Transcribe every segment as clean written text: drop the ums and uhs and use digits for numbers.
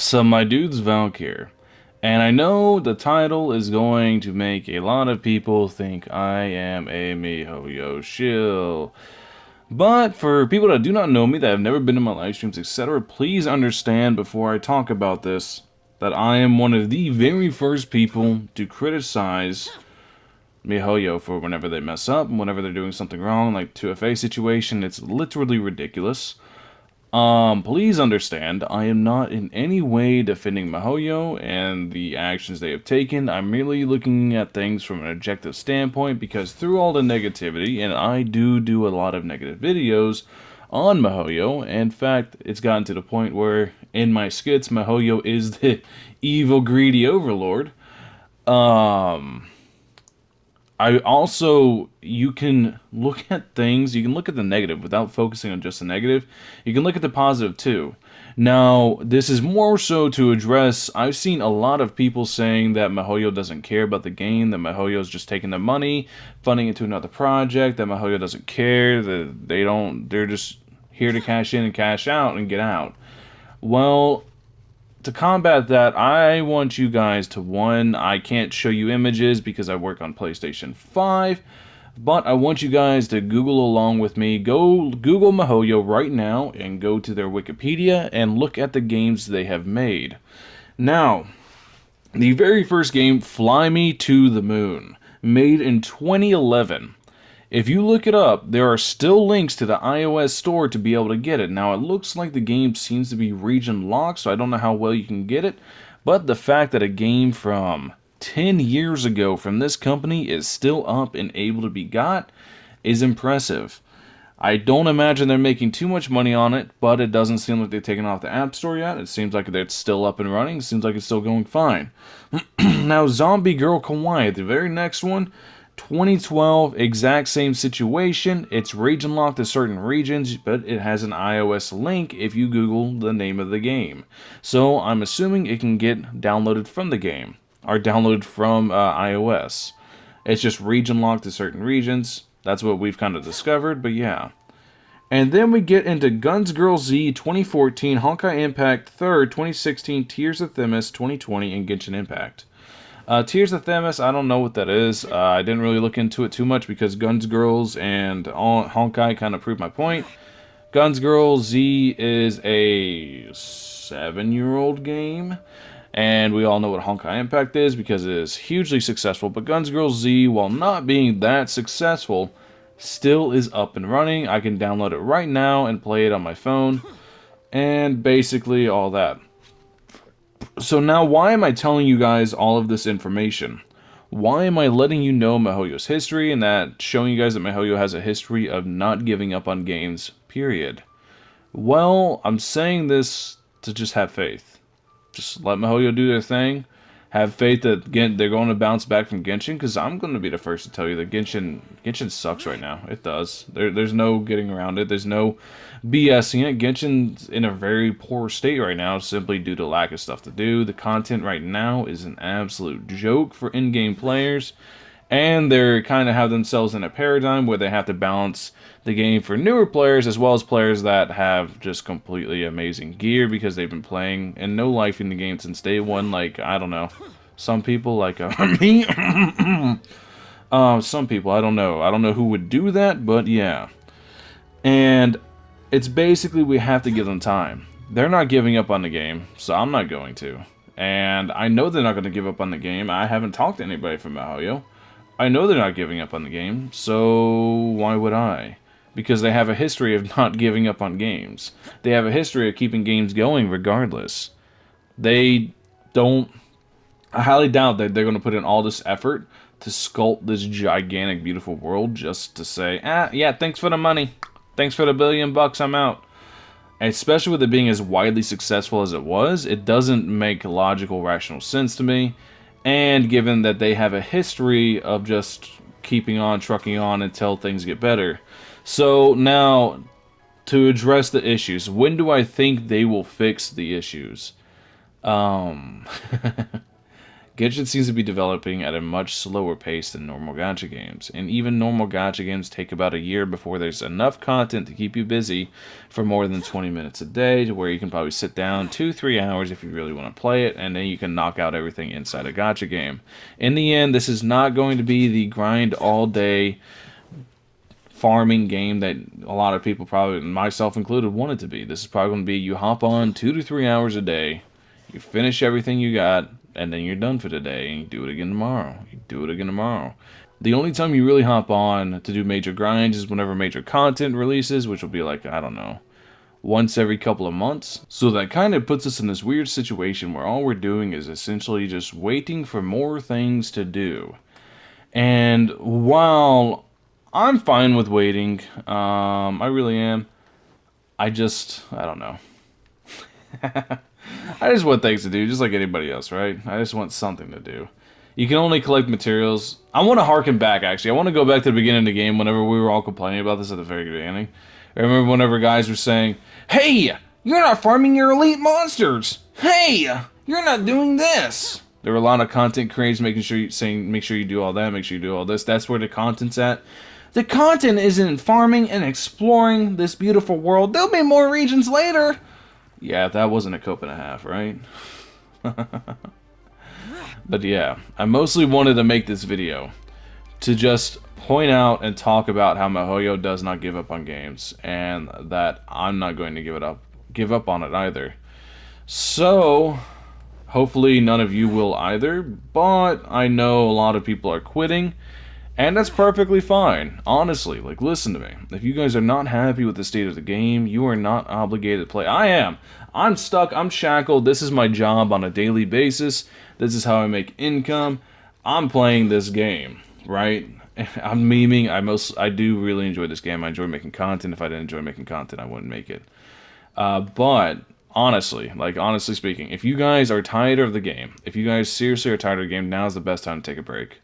So my dude's Valkyr, and I know the title is going to make a lot of people think I am a Mihoyo shill. But for people that do not know me, that have never been in my live streams, etc., please understand before I talk about this that I am one of the very first people to criticize Mihoyo for whenever they mess up, whenever they're doing something wrong, like 2FA situation. It's literally ridiculous. Please understand, I am not in any way defending Mihoyo and the actions they have taken. I'm merely looking at things from an objective standpoint because through all the negativity, and I do a lot of negative videos on Mihoyo. In fact, it's gotten to the point where in my skits, Mihoyo is the evil, greedy overlord. Um, I also, you can look at things, you can look at the negative without focusing on just the negative. You can look at the positive too. Now, this is more so to address, I've seen a lot of people saying that Mihoyo doesn't care about the game, that Mihoyo is just taking the money, funding it to another project, that Mihoyo doesn't care, that they're just here to cash in and cash out and get out. Well, to combat that, I want you guys to one, I can't show you images because I work on PlayStation 5, but I want you guys to Google along with me. Go Google Mihoyo right now and go to their Wikipedia and look at the games they have made. Now, the very first game, Fly Me to the Moon, made in 2011. If you look it up, there are still links to the iOS store to be able to get it. Now, it looks like the game seems to be region locked, so I don't know how well you can get it. But the fact that a game from 10 years ago from this company is still up and able to be got is impressive. I don't imagine they're making too much money on it, but it doesn't seem like they've taken off the App Store yet. It seems like it's still up and running. It seems like it's still going fine. Now, Zombie Girl Kawaii, the very next one, 2012, exact same situation. It's region locked to certain regions, but it has an iOS link if you Google the name of the game. So I'm assuming it can get downloaded from the game or downloaded from iOS. It's just region locked to certain regions. That's what we've kind of discovered, but yeah. And then we get into Guns Girl Z 2014, Honkai Impact 3rd, 2016, Tears of Themis 2020, and Genshin Impact. Tears of Themis, I don't know what that is. I didn't really look into it too much because Guns Girls and Honkai kind of proved my point. Guns Girls Z is a 7-year-old game, and we all know what Honkai Impact is because it is hugely successful. But Guns Girls Z, while not being that successful, still is up and running. I can download it right now and play it on my phone, and basically all that. So now, why am I telling you guys all of this information? Why am I letting you know Mihoyo's history and that showing you guys that Mihoyo has a history of not giving up on games, period? Well, I'm saying this to just have faith. Just let Mihoyo do their thing. Have faith that they're going to bounce back from Genshin, because I'm going to be the first to tell you that Genshin sucks right now. It does. There's no getting around it. There's no BSing it. Genshin's in a very poor state right now, simply due to lack of stuff to do. The content right now is an absolute joke for in-game players, and they're kind of have themselves in a paradigm where they have to balance the game for newer players as well as players that have just completely amazing gear because they've been playing and no life in the game since day one. Like, I don't know, some people like me. Some people, I don't know. I don't know who would do that, but yeah. And it's basically we have to give them time. They're not giving up on the game, so I'm not going to. And I know they're not going to give up on the game. I haven't talked to anybody from Mihoyo. I know they're not giving up on the game, so why would I? Because they have a history of not giving up on games. They have a history of keeping games going regardless. They don't. I highly doubt that they're going to put in all this effort to sculpt this gigantic, beautiful world just to say, yeah, thanks for the money. Thanks for the $1 billion, I'm out. And especially with it being as widely successful as it was, it doesn't make logical, rational sense to me. And given that they have a history of just keeping on, trucking on until things get better. So now, to address the issues, when do I think they will fix the issues? Um, Genshin seems to be developing at a much slower pace than normal gacha games, and even normal gacha games take about a year before there's enough content to keep you busy for more than 20 minutes a day, to where you can probably sit down 2-3 hours if you really want to play it, and then you can knock out everything inside a gacha game. In the end, this is not going to be the grind all day farming game that a lot of people, probably myself included, want it to be. This is probably going to be you hop on 2 to 3 hours a day, you finish everything you got, and then you're done for the day, and you do it again tomorrow. You do it again tomorrow. The only time you really hop on to do major grinds is whenever major content releases, which will be like, I don't know, once every couple of months. So that kind of puts us in this weird situation where all we're doing is essentially just waiting for more things to do. And while I'm fine with waiting, I really am. I don't know. I just want things to do, just like anybody else, right? I just want something to do. You can only collect materials. I want to harken back, actually. I want to go back to the beginning of the game whenever we were all complaining about this at the very beginning. I remember whenever guys were saying, "Hey, you're not farming your elite monsters! Hey, you're not doing this!" There were a lot of content creators making sure you saying, "Make sure you do all that, make sure you do all this." That's where the content's at. The content isn't farming and exploring this beautiful world. There'll be more regions later. Yeah, that wasn't a cope and a half, right? But yeah, I mostly wanted to make this video to just point out and talk about how Mihoyo does not give up on games, and that I'm not going to give up on it either. So, hopefully none of you will either, but I know a lot of people are quitting, and that's perfectly fine. Honestly, like, listen to me. If you guys are not happy with the state of the game, you are not obligated to play. I am. I'm stuck. I'm shackled. This is my job on a daily basis. This is how I make income. I'm playing this game, right? I'm memeing. I do really enjoy this game. I enjoy making content. If I didn't enjoy making content, I wouldn't make it. But honestly, like honestly speaking, if you guys are tired of the game, if you guys seriously are tired of the game, now's the best time to take a break.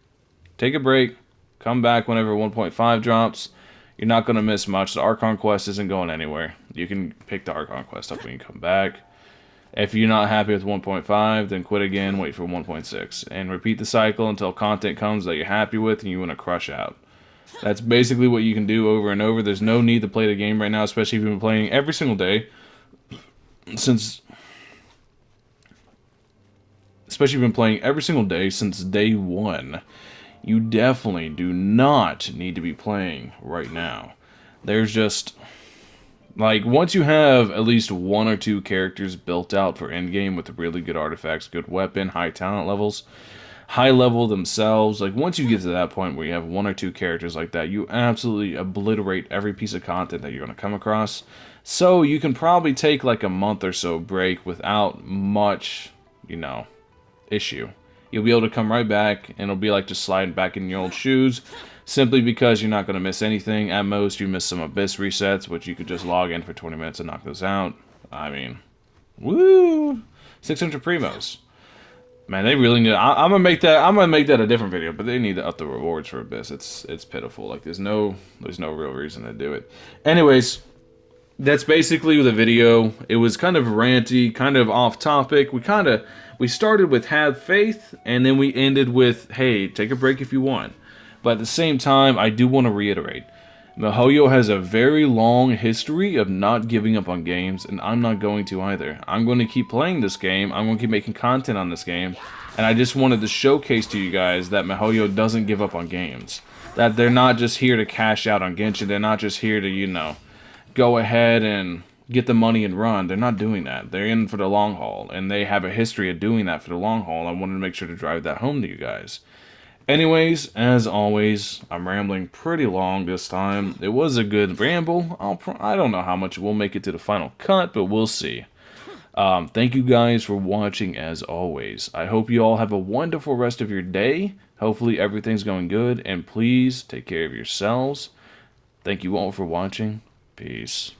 Take a break. Come back whenever 1.5 drops. You're not going to miss much. The Archon quest isn't going anywhere. You can pick the Archon quest up when you come back. If you're not happy with 1.5, then quit again, wait for 1.6, and repeat the cycle until content comes that you're happy with and you want to crush out. That's basically what you can do over and over. There's no need to play the game right now, especially if you've been playing every single day since since day one. You definitely do not need to be playing right now. There's just, like, once you have at least one or two characters built out for endgame with really good artifacts, good weapon, high talent levels, high level themselves, like, once you get to that point where you have one or two characters like that, you absolutely obliterate every piece of content that you're going to come across. So you can probably take like a month or so break without much, you know, issue. You'll be able to come right back, and it'll be like just sliding back in your old shoes, simply because you're not going to miss anything. At most, you miss some Abyss resets, which you could just log in for 20 minutes and knock those out. I mean, woo! 600 primos. Man, they really need. I'm gonna make that. I'm gonna make that a different video, but they need to up the rewards for Abyss. It's pitiful. Like there's no real reason to do it. Anyways, that's basically the video. It was kind of ranty, kind of off topic. We started with have faith, and then we ended with, hey, take a break if you want. But at the same time, I do want to reiterate, Mihoyo has a very long history of not giving up on games, and I'm not going to either. I'm going to keep playing this game. I'm going to keep making content on this game, and I just wanted to showcase to you guys that Mihoyo doesn't give up on games. That they're not just here to cash out on Genshin. They're not just here to, go ahead and get the money and run. They're not doing that. They're in for the long haul, and they have a history of doing that for the long haul. I wanted to make sure to drive that home to you guys. Anyways, as always, I'm rambling pretty long this time. It was a good ramble. I don't know how much we'll make it to the final cut, but we'll see. Thank you guys for watching as always. I hope you all have a wonderful rest of your day. Hopefully everything's going good, and please take care of yourselves. Thank you all for watching. Peace.